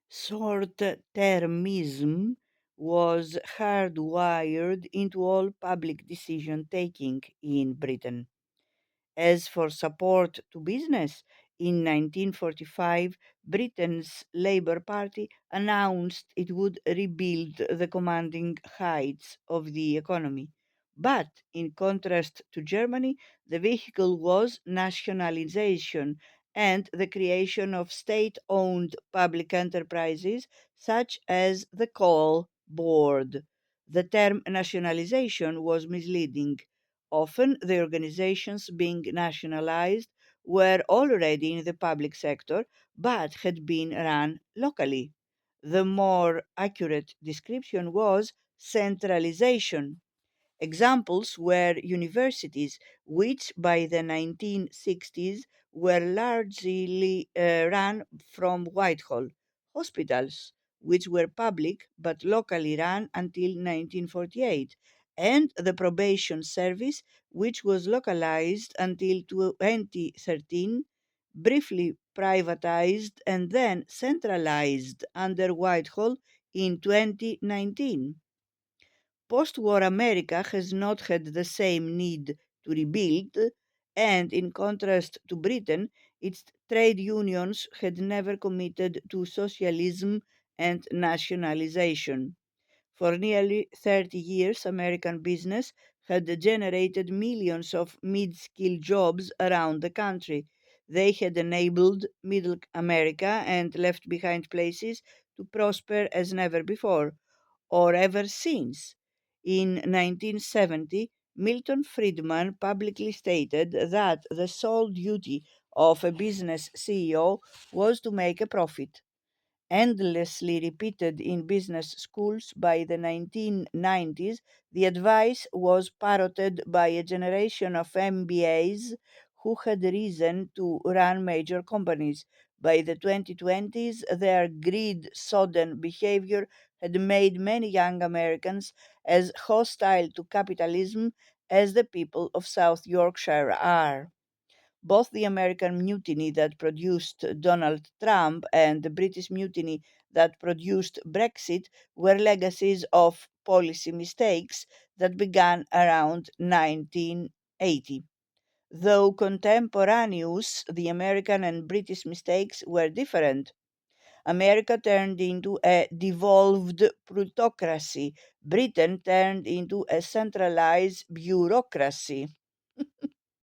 Short-termism was hardwired into all public decision taking in Britain. As for support to business, in 1945, Britain's Labour Party announced it would rebuild the commanding heights of the economy. But in contrast to Germany, the vehicle was nationalization and the creation of state owned public enterprises such as the Coal Board. The term nationalization was misleading. Often, the organizations being nationalized were already in the public sector but had been run locally. The more accurate description was centralization. Examples were universities, which by the 1960s were largely run from Whitehall, hospitals, which were public but locally run until 1948, and the probation service, which was localized until 2013, briefly privatized and then centralized under Whitehall in 2019. Post war America has not had the same need to rebuild, and in contrast to Britain, its trade unions had never committed to socialism and nationalization. For nearly 30 years, American business had generated millions of mid skilled jobs around the country. They had enabled middle America and left behind places to prosper as never before or ever since. In 1970, Milton Friedman publicly stated that the sole duty of a business CEO was to make a profit. Endlessly repeated in business schools by the 1990s, the advice was parroted by a generation of MBAs who had risen to run major companies. By the 2020s, their greed sodden behavior had made many young Americans as hostile to capitalism as the people of South Yorkshire are. Both the American mutiny that produced Donald Trump and the British mutiny that produced Brexit were legacies of policy mistakes that began around 1980. Though contemporaneous, the American and British mistakes were different. America turned into a devolved plutocracy. Britain turned into a centralized bureaucracy.